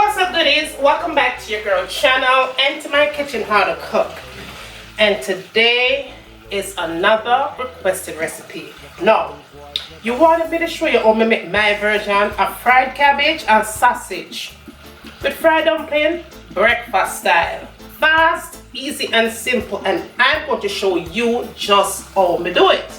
what's up, goodies? Welcome back to your girl channel and to my kitchen how to cook. And today is another requested recipe. Now, you wanted me to show you how I make my version of fried cabbage and sausage with fried dumpling, breakfast style. Fast, easy and simple, and I'm going to show you just how I do it.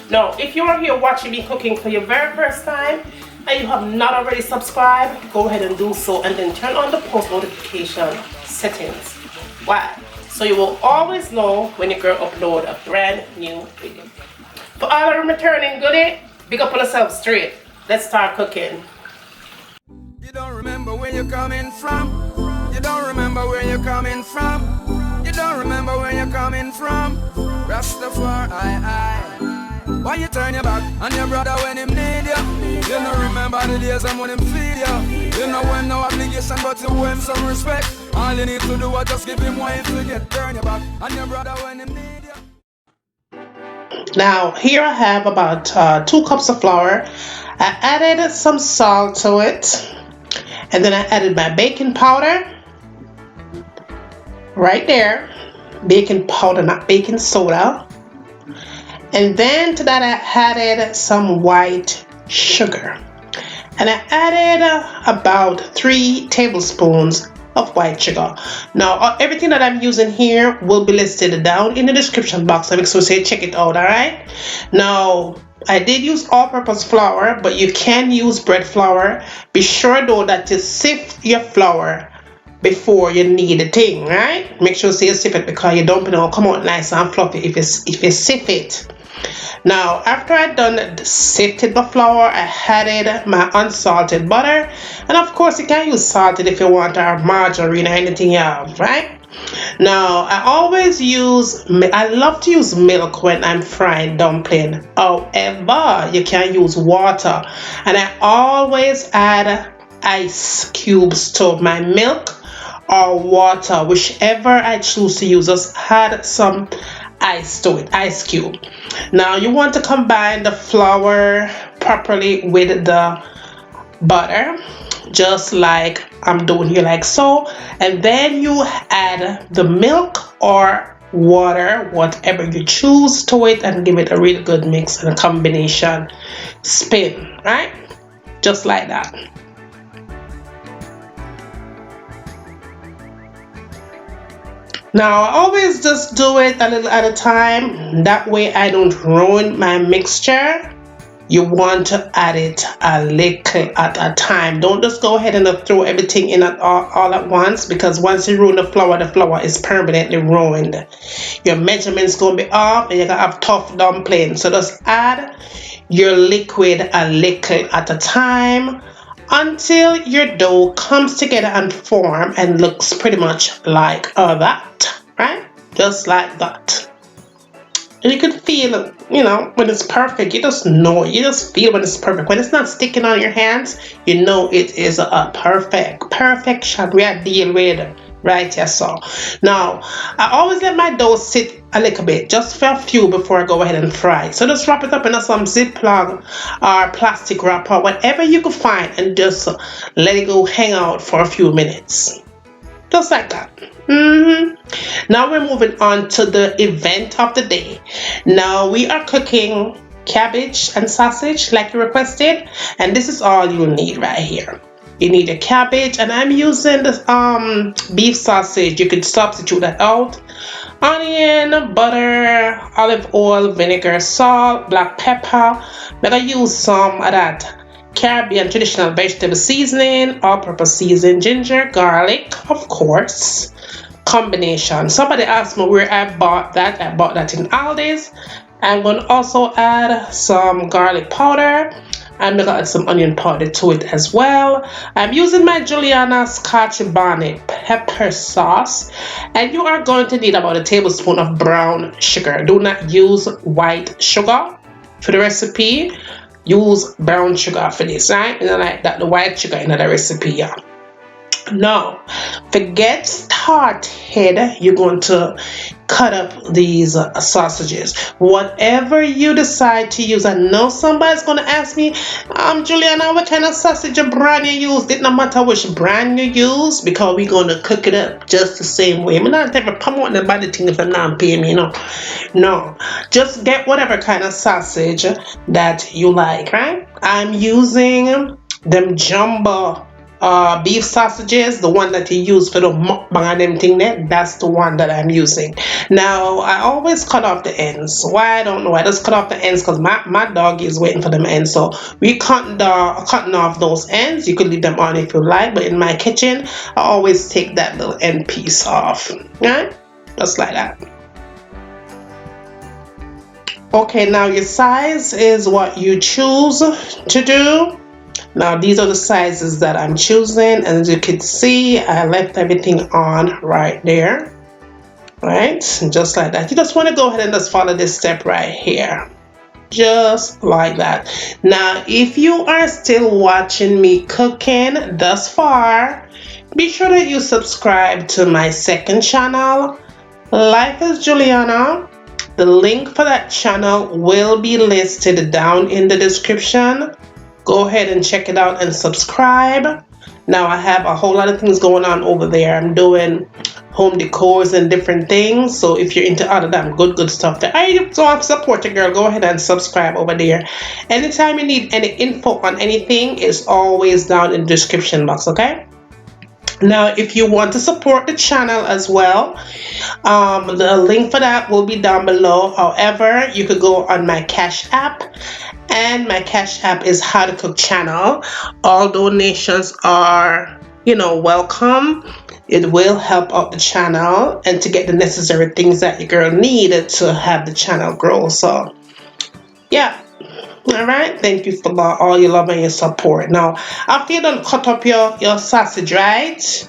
Now, if you are here watching me cooking for your very first time and you have not already subscribed, go ahead and do so, and then turn on the post notification settings. Why? So you will always know when your girl upload a brand new video. For all of the returning goodie, big up on yourself straight. Let's start cooking. You don't remember where you're coming from. You don't remember where you're coming from. You don't remember where you're coming from. Rastafari. Why you turn your back on your brother when him need you? You don't remember the days when him feed you. You know when no obligation but you owe him some respect. All you need to do is just give him what you forget. Turn your back on your brother when him need you. Now here I have about 2 cups of flour. I added some salt to it, and then I added my baking powder right there. Baking powder, not baking soda. And then to that I added some white sugar, and I added about 3 tablespoons of white sugar. Now everything that I'm using here will be listed down in the description box, so say check it out. All right, now I did use all-purpose flour, but you can use bread flour. Be sure though that you sift your flour before you knead the thing, right? Make sure you sift it, because your dumpling will come out nice and fluffy if you sift it. Now after I done sifted the flour, I added my unsalted butter, and of course you can use salted if you want, or margarine or anything else, right? Now I love to use milk when I'm frying dumpling. However, you can use water, and I always add ice cubes to my milk or water, whichever I choose to use. Just add some ice to it, ice cube. Now you want to combine the flour properly with the butter, just like I'm doing here, like so, and then you add the milk or water, whatever you choose, to it, and give it a really good mix and a combination spin, right? Just like that. Now I always just do it a little at a time, that way I don't ruin my mixture. You want to add it a little at a time. Don't just go ahead and throw everything in all at once, because once you ruin the flour is permanently ruined. Your measurements gonna be off and you're gonna have tough dumplings. So just add your liquid a little at a time until your dough comes together and form and looks pretty much like that, right? Just like that. And you can feel, you know, when it's perfect. You just know, you just feel when it's perfect. When it's not sticking on your hands, you know it is a perfection we are dealing with, right? Yes, so now I always let my dough sit a little bit, just for a few, before I go ahead and fry. So just wrap it up in some Ziploc or plastic wrapper, whatever you can find, and just let it go hang out for a few minutes, just like that. Now we're moving on to the event of the day. Now we are cooking cabbage and sausage like you requested, and this is all you need right here. You need a cabbage, and I'm using the beef sausage. You could substitute that out. Onion, butter, olive oil, vinegar, salt, black pepper. I'm gonna use some of that Caribbean traditional vegetable seasoning, all-purpose seasoning, ginger, garlic, of course, combination. Somebody asked me where I bought that. I bought that in Aldi's. I'm going to also add some garlic powder. I'm going to add some onion powder to it as well. I'm using my Juliana Scotch bonnet pepper sauce, and you are going to need about a tablespoon of brown sugar. Do not use white sugar for the recipe. Use brown sugar for this, right? And I like that the white sugar in the recipe, yeah. Now, to get started, you're going to cut up these sausages. Whatever you decide to use. I know somebody's going to ask me, Juliana, what kind of sausage brand you use? It no matter which brand you use, because we're going to cook it up just the same way. I'm not ever promoting anybody thing if I'm not paying me, no. No, just get whatever kind of sausage that you like, right? I'm using them jumbo beef sausages, the one that you use for the mukbang and them thing there. That's the one that I'm using. Now I always cut off the ends. Why? I don't know. I just cut off the ends because my dog is waiting for them ends, so we cutting off those ends. You could leave them on if you like, but in my kitchen I always take that little end piece off, right? Just like that. Okay, now your size is what you choose to do. Now these are the sizes that I'm choosing, and as you can see, I left everything on right there, right? Just like that. You just want to go ahead and just follow this step right here, just like that. Now if you are still watching me cooking thus far, be sure that you subscribe to my second channel, Life is Juliana. The link for that channel will be listed down in the description. Go ahead and check it out and subscribe. Now I have a whole lot of things going on over there. I'm doing home decors and different things. So if you're into all of that good stuff that I don't support a girl, go ahead and subscribe over there. Anytime you need any info on anything, it's always down in the description box, okay? Now if you want to support the channel as well, the link for that will be down below. However, you could go on my Cash App, and my Cash App is How to Cook channel. All donations are, welcome. It will help out the channel and to get the necessary things that your girl needed to have the channel grow. So yeah, all right, thank you for all your love and your support. Now after you done cut up your sausage, right,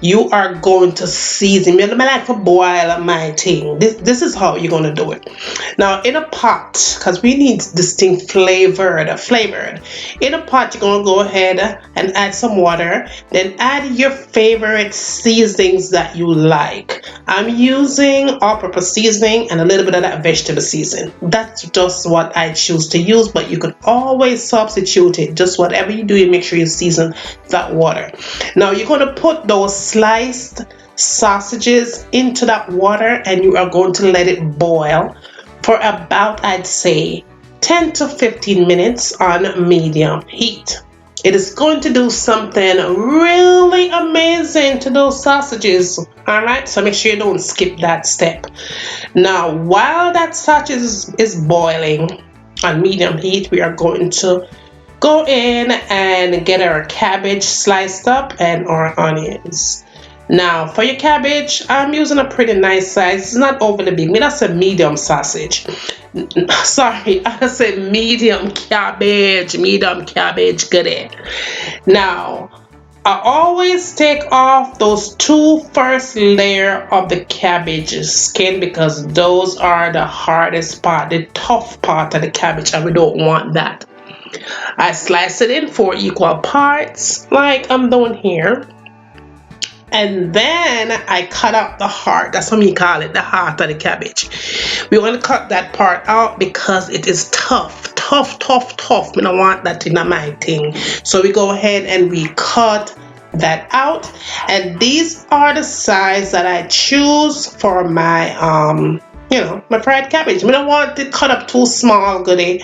you are going to season. I like to boil my thing. This is how you're going to do it. Now in a pot, because we need this thing flavored. In a pot, you're going to go ahead and add some water. Then add your favorite seasonings that you like. I'm using all-purpose seasoning and a little bit of that vegetable seasoning. That's just what I choose to use, but you can always substitute it. Just whatever you do, you make sure you season that water. Now you're going to put those sliced sausages into that water, and you are going to let it boil for about, I'd say, 10 to 15 minutes on medium heat. It is going to do something really amazing to those sausages. Alright, so make sure you don't skip that step. Now while that sausage is boiling on medium heat, we are going to go in and get our cabbage sliced up and our onions. Now for your cabbage, I'm using a pretty nice size. It's not overly big. That's a medium sausage. Sorry, I said medium cabbage. Goodie. Now I always take off those two first layer of the cabbage skin, because those are the hardest part, the tough part of the cabbage, and we don't want that. I slice it in 4 equal parts like I'm doing here, and then I cut out the heart. That's what we call it, the heart of the cabbage. We want to cut that part out because it is tough. We don't want that in my thing. So we go ahead and we cut that out, and these are the size that I choose for my my fried cabbage. We don't want it cut up too small, goodie.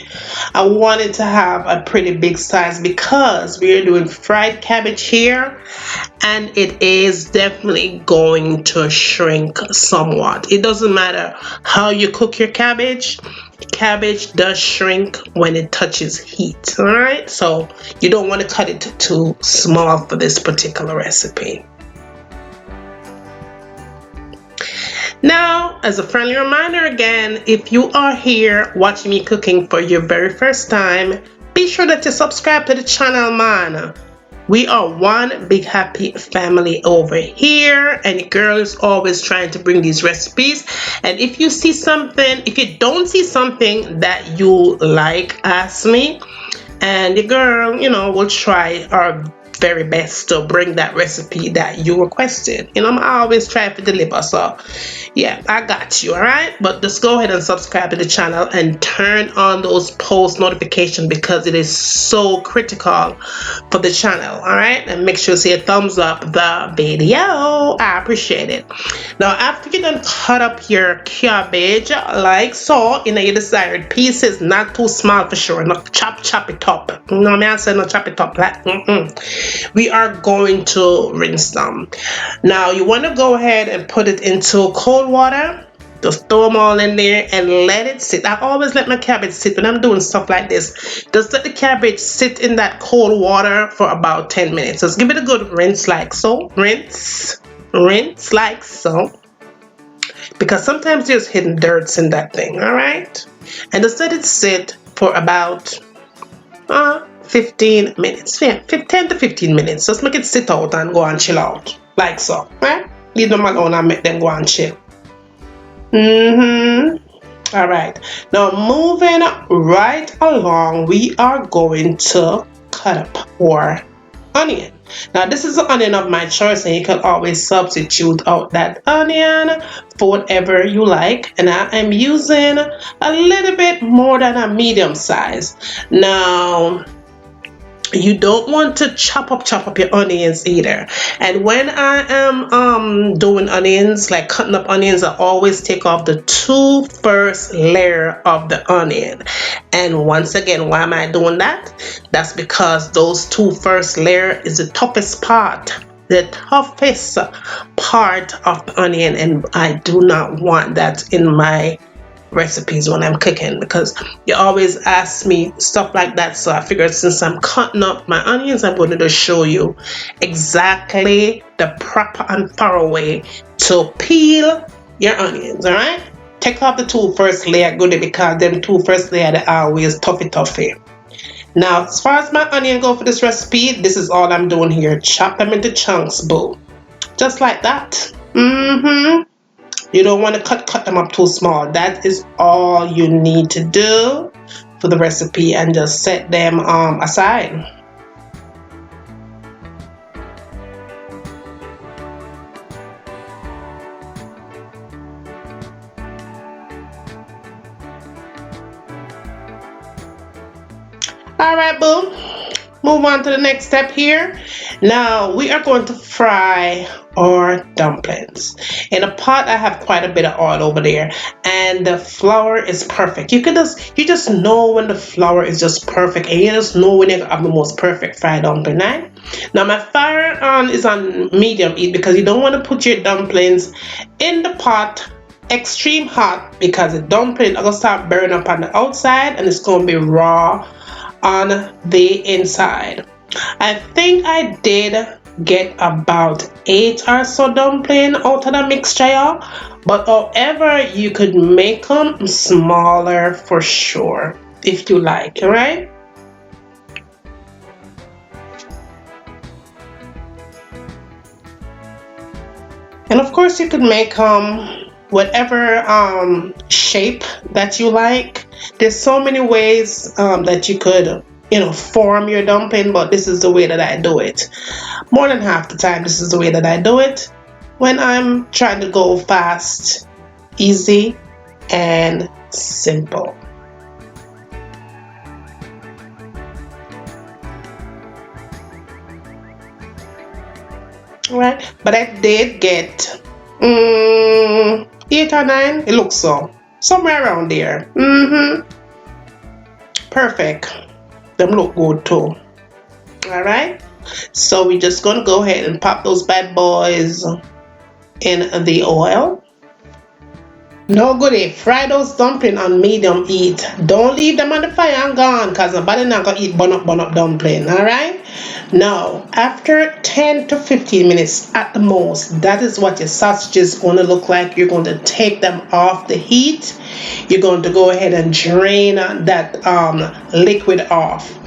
I want it to have a pretty big size because we're doing fried cabbage here, and it is definitely going to shrink somewhat. It doesn't matter how you cook your cabbage. Cabbage does shrink when it touches heat. All right, so you don't want to cut it too small for this particular recipe. Now, as a friendly reminder again, if you are here watching me cooking for your very first time, be sure that you subscribe to the channel, man. We are one big happy family over here, and your girl is always trying to bring these recipes. And if you see something, if you don't see something that you like, ask me, and the girl, will try our very best to bring that recipe that you requested. You know, I'm always trying to deliver. So yeah, I got you. All right, but just go ahead and subscribe to the channel and turn on those post notifications because it is so critical for the channel. All right, and make sure to say a thumbs up the video. I appreciate it. Now after you done cut up your cabbage like so in your desired pieces, not too small for sure, not chop it up. No, me I say not chop it up like we are going to rinse them. Now you want to go ahead and put it into cold water. Just throw them all in there and let it sit. I always let my cabbage sit when I'm doing stuff like this. Just let the cabbage sit in that cold water for about 10 minutes. Just give it a good rinse like so. Rinse like so. Because sometimes there's hidden dirts in that thing, all right? And just let it sit for about 15 minutes. Yeah, 10 to 15 minutes. Just make it sit out and go and chill out. Like so, right? Leave them alone and make them go and chill. All right. Now moving right along, we are going to cut up our onion. Now this is the onion of my choice, and you can always substitute out that onion for whatever you like, and I am using a little bit more than a medium size. Now you don't want to chop up your onions either. And when I am doing onions, like cutting up onions, I always take off the first layer of the onion. And once again, why am I doing that? That's because those first layer is the toughest part of the onion, and I do not want that in my recipes when I'm cooking, because you always ask me stuff like that. So I figured since I'm cutting up my onions, I'm going to just show you exactly the proper and thorough way to peel your onions. All right, take off the first layer good, because them first layer they are always toughy. Now as far as my onion go for this recipe, this is all I'm doing here. Chop them into chunks, boo, just like that. You don't want to cut them up too small. That is all you need to do for the recipe, and just set them aside. All right, boo. Move on to the next step here. Now we are going to fry our dumplings. In a pot, I have quite a bit of oil over there, and the flour is perfect. You just know when the flour is just perfect, and you just know when you have the most perfect fried dumpling, right? Now my fire is on medium heat, because you don't want to put your dumplings in the pot extreme hot, because the dumpling are gonna start burning up on the outside and it's gonna be raw on the inside. I think I did get about 8 or so dumpling out of the mixture, y'all. But however, you could make them smaller for sure if you like, right? And of course, you could make whatever shape that you like. There's so many ways that you could, form your dumpling, but this is the way that I do it. More than half the time, this is the way that I do it when I'm trying to go fast, easy, and simple. Right, but I did get 8 or 9. It looks so somewhere around there. Perfect. Them look good too. All right, so we're just gonna go ahead and pop those bad boys in the oil. No goodie, fry those dumplings on medium heat. Don't leave them on the fire and gone, because nobody not gonna eat bun up dumpling. All right, now after 10 to 15 minutes at the most, that is what your sausage is going to look like. You're going to take them off the heat. You're going to go ahead and drain that liquid off.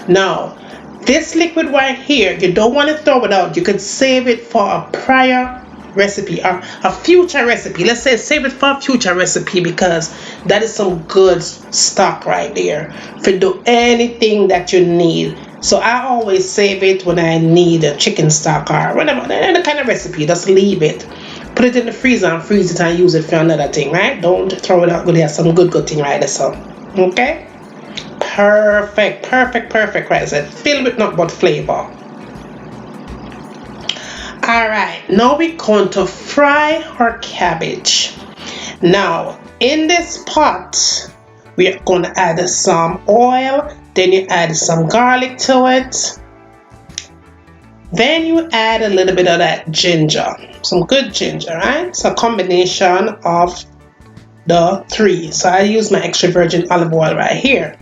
Now this liquid right here, you don't want to throw it out. You could save it for a prior recipe or a future recipe. Let's say save it for a future recipe, because that is some good stock right there for do anything that you need So I always save it when I need a chicken stock or whatever, any kind of recipe. Just leave it. Put it in the freezer and freeze it and use it for another thing, right? Don't throw it out when there's some good thing right there. So, okay? Perfect, perfect, perfect, right? So filled with not but flavor. Alright, now we're going to fry our cabbage. Now, in this pot, we are going to add some oil. Then you add some garlic to it. Then you add a little bit of that ginger. Some good ginger, right? It's a combination of the three. So I use my extra virgin olive oil right here.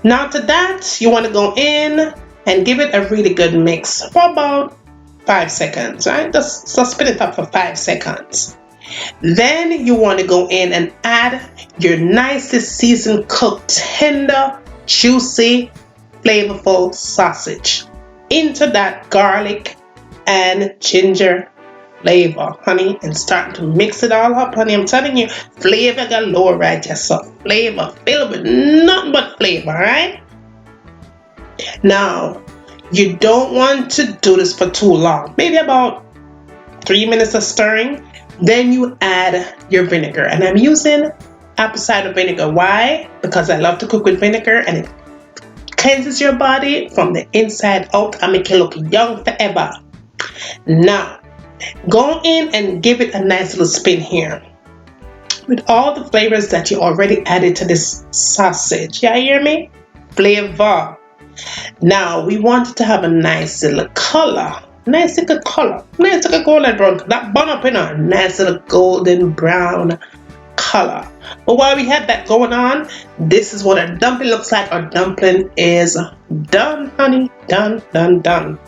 Now to that, you want to go in and give it a really good mix for about 5 seconds, right? Just spin it up for 5 seconds. Then you want to go in and add your nicely seasoned, cooked, tender, juicy, flavorful sausage into that garlic and ginger flavor, honey, and start to mix it all up, honey. I'm telling you, flavor galore right there. So flavor filled with nothing but flavor, right? Now, you don't want to do this for too long, maybe about 3 minutes of stirring. Then you add your vinegar, and I'm using apple cider vinegar. Why? Because I love to cook with vinegar, and it cleanses your body from the inside out and make you look young forever. Now, go in and give it a nice little spin here with all the flavors that you already added to this sausage. You hear me? Flavor. Now, we want it to have a nice little color. Nice little color. Nice little golden brown. That bun up in a nice little golden brown color. But while we have that going on, this is what a dumpling looks like. Our dumpling is done, honey. Done, done, done.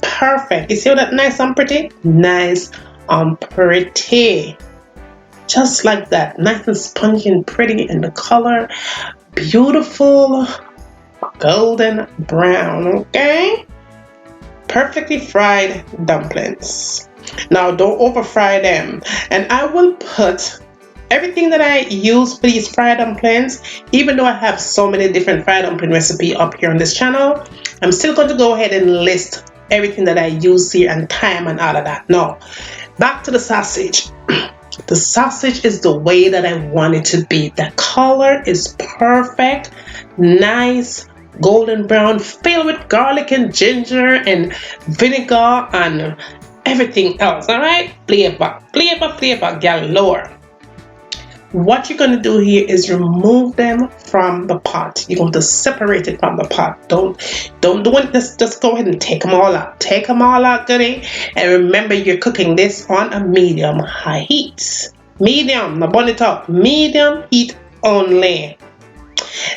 Perfect. You see that nice and pretty? Nice and pretty. Just like that. Nice and spongy and pretty in the color. Beautiful golden brown, okay? Perfectly fried dumplings. Now don't over fry them. And I will put everything that I use for these fried dumplings, even though I have so many different fried dumpling recipe up here on this channel, I'm still going to go ahead and list everything that I use here and time and all of that. Now, back to the sausage. The sausage is the way that I want it to be. The color is perfect, nice, golden brown, filled with garlic and ginger and vinegar and everything else. All right, flavor galore. What you're going to do here is remove them from the pot. You're going to separate it from the pot. Don't do it. Just go ahead and take them all out. Take them all out, goodie. And remember, you're cooking this on a medium high heat. Medium, not burn it up. Medium heat only.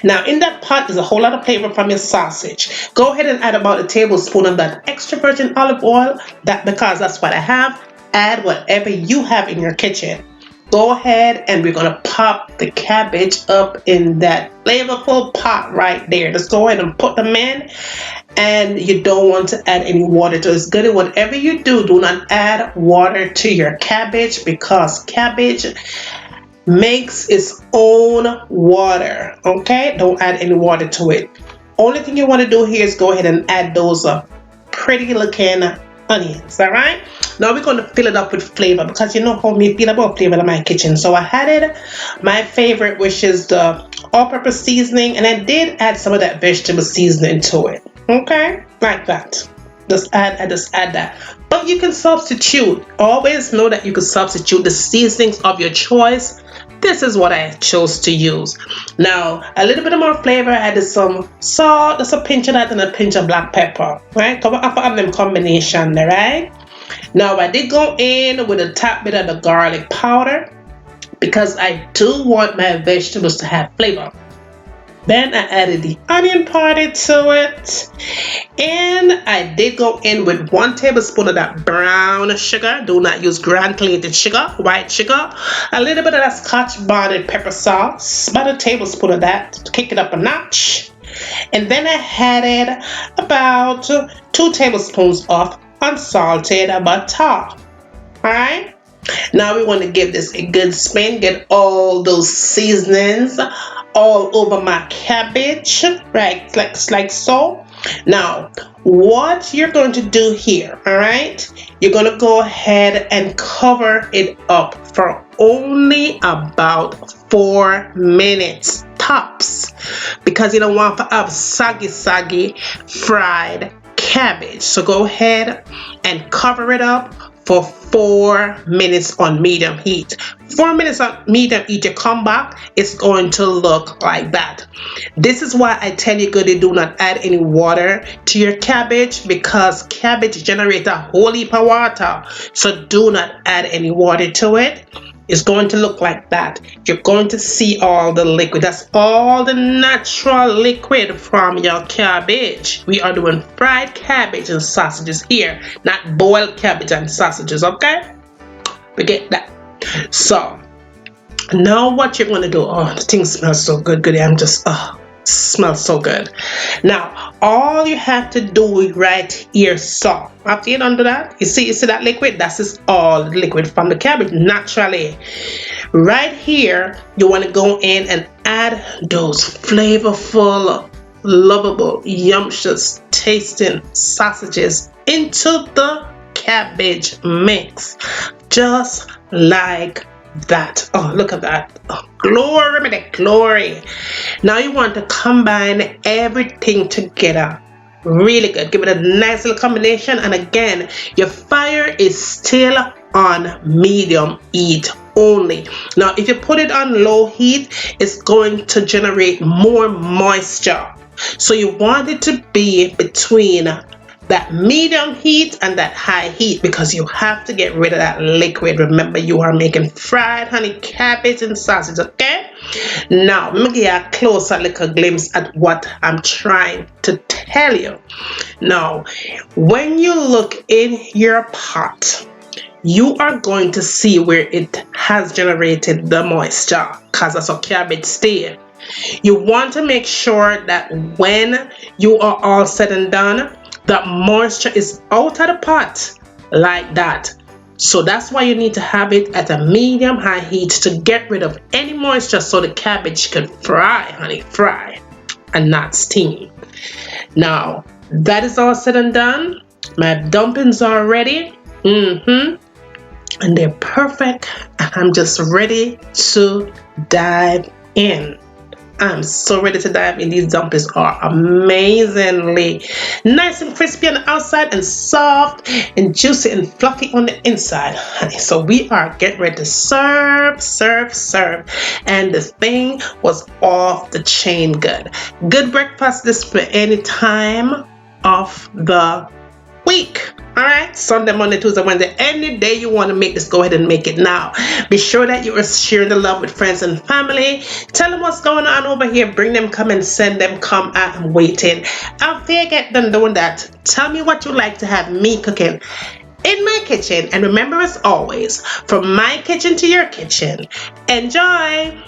Now in that pot is a whole lot of flavor from your sausage. Go ahead and add about a tablespoon of that extra virgin olive oil. Because that's what I have. Add whatever you have in your kitchen. Go ahead and we're gonna pop the cabbage up in that flavorful pot right there. Just go ahead and put them in, and you don't want to add any water to it. It's good. Whatever you do, do not add water to your cabbage, because cabbage makes its own water. Okay, don't add any water to it. Only thing you want to do here is go ahead and add those pretty looking onions. All right, now we're going to fill it up with flavor, because you know how me feel about flavor in my kitchen. So I added my favorite, which is the all-purpose seasoning, and I did add some of that vegetable seasoning to it. Okay, like that. Just add that. But you can substitute. Always know that you can substitute the seasonings of your choice. This is what I chose to use. Now, a little bit more flavor. I added some salt, just a pinch of that, and a pinch of black pepper. Right? Come up on them combination there, right? Now, I did go in with a top bit of the garlic powder, because I do want my vegetables to have flavor. Then I added the onion powder to it, and I did go in with 1 tablespoon of that brown sugar. Do not use granulated sugar, white sugar. A little bit of that Scotch bonnet pepper sauce, about a tablespoon of that to kick it up a notch. And then I added about 2 tablespoons of unsalted butter. Alright, now we want to give this a good spin, get all those seasonings all over my cabbage, right? Like so. Now, what you're going to do here, all right? You're going to go ahead and cover it up for only about 4 minutes tops, because you don't want to have soggy fried cabbage. So go ahead and cover it up for 4 minutes on medium heat. 4 minutes on medium heat, you come back, it's going to look like that. This is why I tell you goody, do not add any water to your cabbage, because cabbage generates a whole heap of water. So do not add any water to it. It's going to look like that. You're going to see all the liquid. That's all the natural liquid from your cabbage. We are doing fried cabbage and sausages here, not boiled cabbage and sausages, okay? We get that. So now what you're going to do, oh, the thing smells so good, goody. I'm just, smells so good. Now all you have to do right here, so after you done do that, you see that liquid, that's just all liquid from the cabbage naturally. Right here you want to go in and add those flavorful, lovable, yumptious tasting sausages into the cabbage mix, just like that. Oh, look at that. Oh, glory, me the glory. Now you want to combine everything together really good. Give it a nice little combination, and again, your fire is still on medium heat only. Now if you put it on low heat, it's going to generate more moisture, so you want it to be between that medium heat and that high heat, because you have to get rid of that liquid. Remember, you are making fried honey cabbage and sausage, okay? Now let me give you a closer little glimpse at what I'm trying to tell you. Now when you look in your pot, you are going to see where it has generated the moisture, because that's how cabbage stay. You want to make sure that when you are all said and done, that moisture is out of the pot like that. So that's why you need to have it at a medium high heat to get rid of any moisture, so the cabbage can fry, honey, fry, and not steam. Now that is all said and done, my dumplings are ready, and they're perfect, and I'm just ready to dive in. I'm so ready to dive in. These dumplings are amazingly nice and crispy on the outside and soft and juicy and fluffy on the inside, honey. So we are getting ready to serve. And this thing was off the chain good. Good breakfast this for any time of the week. All right, Sunday, Monday, Tuesday, Wednesday, any day you want to make this, go ahead and make it now. Be sure that you are sharing the love with friends and family. Tell them what's going on over here. Bring them, come and send them. Come, I'm waiting. After you get done doing that, tell me what you like to have me cooking in my kitchen. And remember, as always, from my kitchen to your kitchen, enjoy.